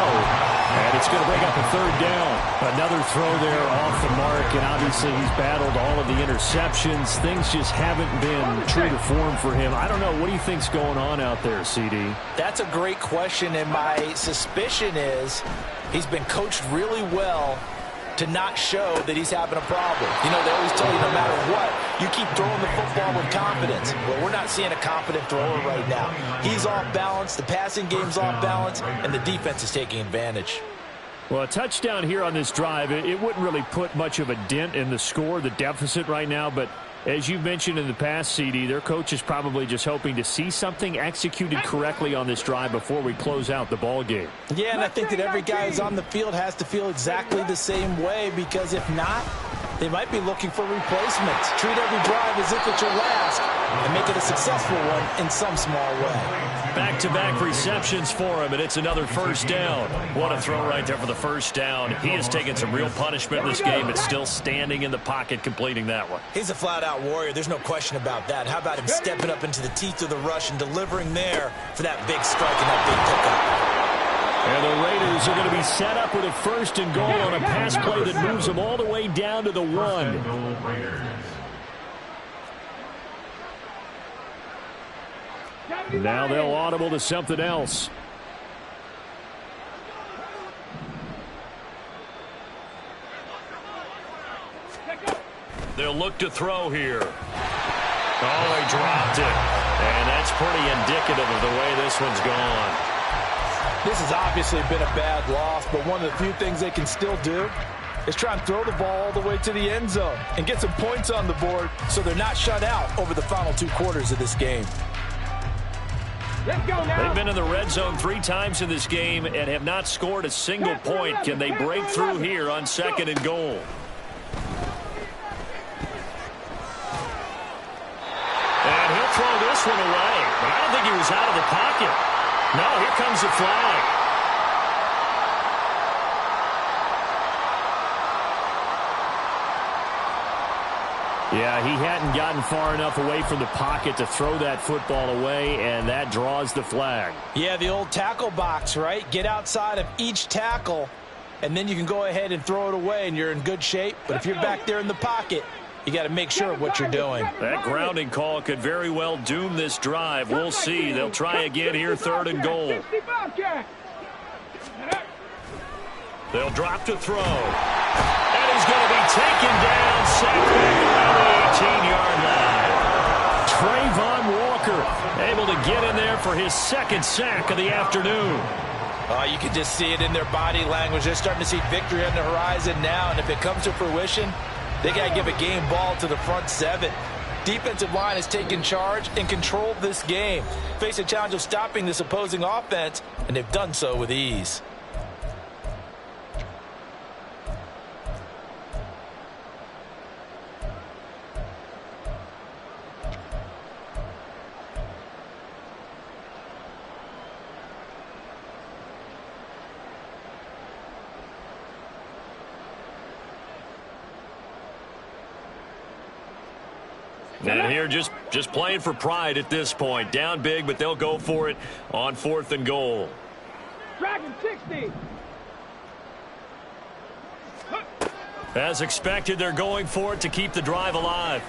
And it's going to bring up a 3rd down. Another throw there off the mark, and obviously he's battled all of the interceptions. Things just haven't been true to form for him. I don't know. What do you think's going on out there, CD? That's a great question, and my suspicion is he's been coached really well to not show that he's having a problem. You know, they always tell you no matter what, you keep throwing the football with confidence. Well, we're not seeing a confident thrower right now. He's off balance, the passing game's off balance, and the defense is taking advantage. Well, a touchdown here on this drive, it wouldn't really put much of a dent in the score, the deficit right now, but as you've mentioned in the past, CD, their coach is probably just hoping to see something executed correctly on this drive before we close out the ball game. Yeah, and I think that every guy who's on the field has to feel exactly the same way, because if not, they might be looking for replacements. Treat every drive as if it's your last and make it a successful one in some small way. Back-to-back receptions for him, and it's another first down. What a throw right there for the first down. He has taken some real punishment in this game, but still standing in the pocket completing that one. He's a flat-out warrior. There's no question about that. How about him stepping up into the teeth of the rush and delivering there for that big strike and that big pickup. And the Raiders are going to be set up with a 1st and goal on a pass play that moves them all the way down to the 1. Now they'll audible to something else. They'll look to throw here. Oh, they dropped it. And that's pretty indicative of the way this one's gone. This has obviously been a bad loss, but one of the few things they can still do is try and throw the ball all the way to the end zone and get some points on the board so they're not shut out over the final 2 quarters of this game. Let's go now. They've been in the red zone 3 times in this game and have not scored a single point. Can they break through here on 2nd and goal? And he'll throw this one away. But I don't think he was out of the pocket. No, here comes the flag. Yeah, he hadn't gotten far enough away from the pocket to throw that football away, and that draws the flag. Yeah, the old tackle box, right? Get outside of each tackle, and then you can go ahead and throw it away, and you're in good shape. But if you're back there in the pocket, you got to make sure of what you're doing. That grounding call could very well doom this drive. We'll see. They'll try again here, 3rd and goal. They'll drop to throw. And he's going to be taken down, sacked back around the 18-yard line. Trayvon Walker able to get in there for his 2nd sack of the afternoon. You can just see it in their body language. They're starting to see victory on the horizon now, and if it comes to fruition, they got to give a game ball to the front 7. Defensive line has taken charge and controlled this game. Face a challenge of stopping this opposing offense, and they've done so with ease. And here just playing for pride at this point. Down big, but they'll go for it on 4th and goal. Dragon 60. As expected, they're going for it to keep the drive alive.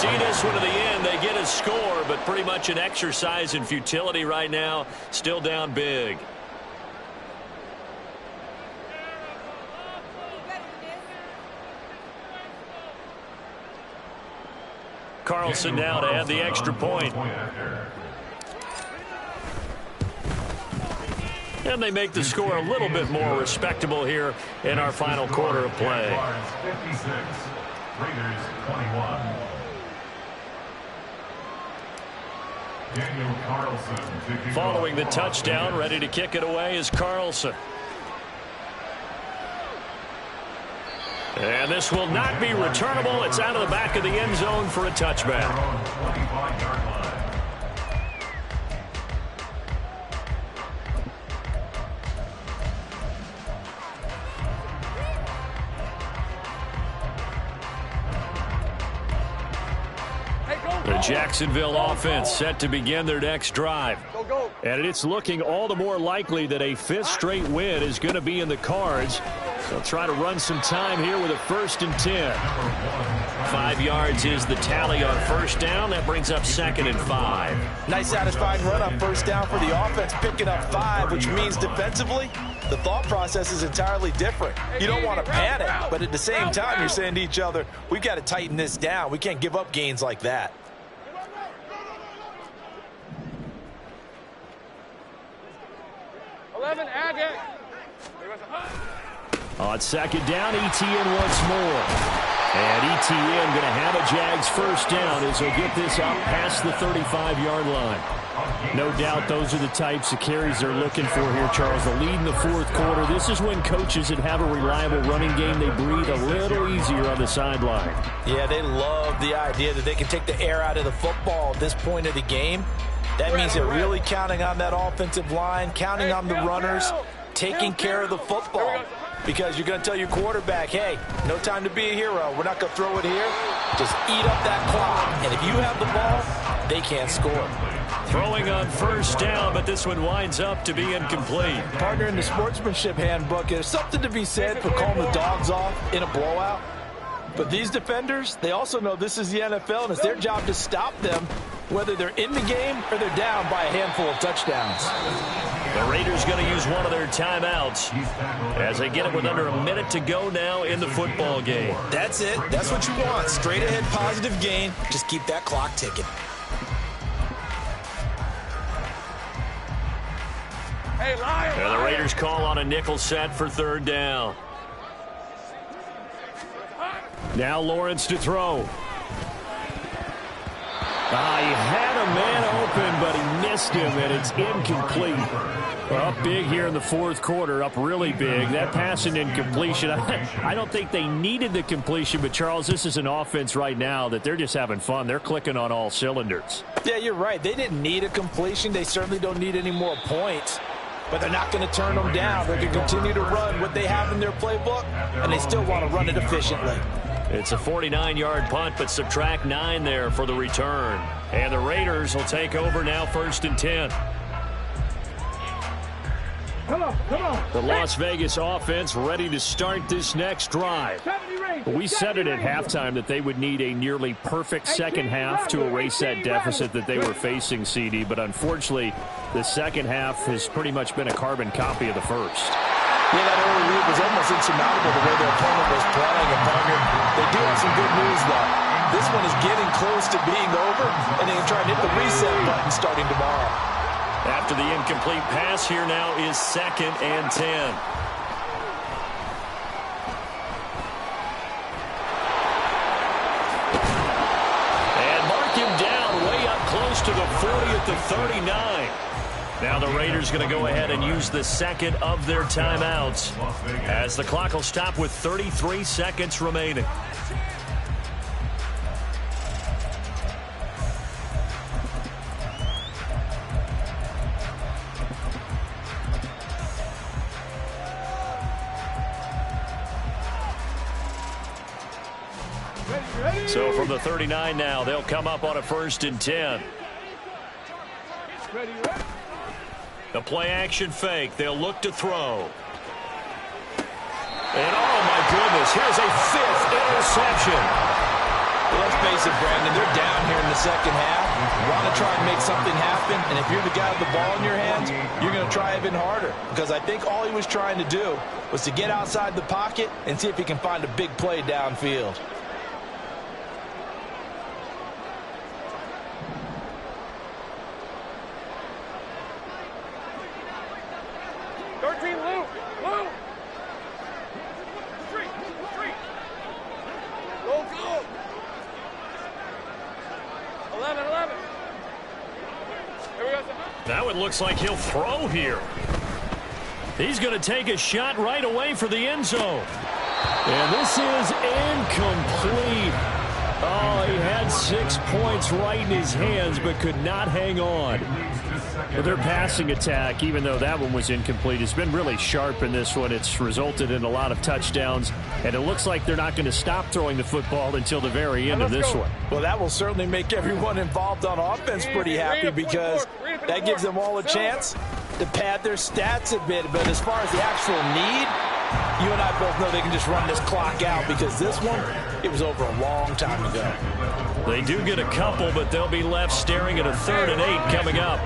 see this one to the end. They get a score, but pretty much an exercise in futility right now. Still down big. Carlson now to add the extra point. And they make the score a little bit more respectable here in our final quarter of play. Jaguars 56, Raiders 21. Daniel Carlson. Following the touchdown, ready to kick it away is Carlson. And this will not be returnable. It's out of the back of the end zone for a touchback. 25-yard line. The Jacksonville offense set to begin their next drive. And it's looking all the more likely that a fifth straight win is going to be in the cards. They'll try to run some time here with a 1st and 10. 5 yards is the tally on first down. That brings up 2nd and 5. Nice satisfying run on first down for the offense, picking up 5, which means defensively, the thought process is entirely different. You don't want to panic, but at the same time, you're saying to each other, we've got to tighten this down. We can't give up gains like that. On 2nd down, Etienne once more. And Etienne going to have a Jags first down as he'll get this up past the 35-yard line. No doubt those are the types of carries they're looking for here, Charles. The lead in the 4th quarter. This is when coaches that have a reliable running game, they breathe a little easier on the sideline. Yeah, they love the idea that they can take the air out of the football at this point of the game. That means they're really counting on that offensive line, counting on the runners, taking care of the football. Because you're going to tell your quarterback, hey, no time to be a hero. We're not going to throw it here. Just eat up that clock. And if you have the ball, they can't score. Throwing on first down, but this one winds up to be incomplete. Partner, in the sportsmanship handbook, there's something to be said for calling the dogs off in a blowout. But these defenders, they also know this is the NFL, and it's their job to stop them, whether they're in the game or they're down by a handful of touchdowns. The Raiders going to use one of their timeouts as they get it with under a minute to go now in the football game. That's it. That's what you want. Straight ahead positive gain. Just keep that clock ticking. And the Raiders call on a nickel set for 3rd down. Now Lawrence to throw. He had a man open, but he missed him, and it's incomplete. Up big here in the 4th quarter, up really big. That pass and incompletion, I don't think they needed the completion, but, Charles, this is an offense right now that they're just having fun. They're clicking on all cylinders. Yeah, you're right. They didn't need a completion. They certainly don't need any more points. But they're not going to turn them down. They're going to continue to run what they have in their playbook, and they still want to run it efficiently. It's a 49-yard punt, but subtract 9 there for the return. And the Raiders will take over now 1st and 10. Come on. The Las Vegas offense ready to start this next drive. We said it at halftime that they would need a nearly perfect second half to erase that deficit that they were facing, CD. But unfortunately, the second half has pretty much been a carbon copy of the first. Yeah, that early lead was almost insurmountable the way their opponent was playing. And partner, they do have some good news, though. This one is getting close to being over, and they can try and hit the reset button starting tomorrow. After the incomplete pass, here now is 2nd and 10. And mark him down way up close to the 40 at the 39. Now the Raiders going to go ahead and use the 2nd of their timeouts as the clock will stop with 33 seconds remaining. So from the 39 now, they'll come up on a 1st and 10. The play action fake. They'll look to throw. And oh my goodness, here's a 5th interception. Well, it's face it, Brandon, they're down here in the second half. You want to try and make something happen, and if you're the guy with the ball in your hands, you're going to try even harder. Because I think all he was trying to do was to get outside the pocket and see if he can find a big play downfield. Now it looks like he'll throw here. He's going to take a shot right away for the end zone. And this is incomplete. Oh, he had 6 points right in his hands but could not hang on. Well, their passing attack, even though that one was incomplete, has been really sharp in this one. It's resulted in a lot of touchdowns, and it looks like they're not going to stop throwing the football until the very end of this one. Well, that will certainly make everyone involved on offense pretty happy because that gives them all a chance to pad their stats a bit. But as far as the actual need, you and I both know they can just run this clock out because this one, it was over a long time ago. They do get a couple, but they'll be left staring at a 3rd and 8 coming up.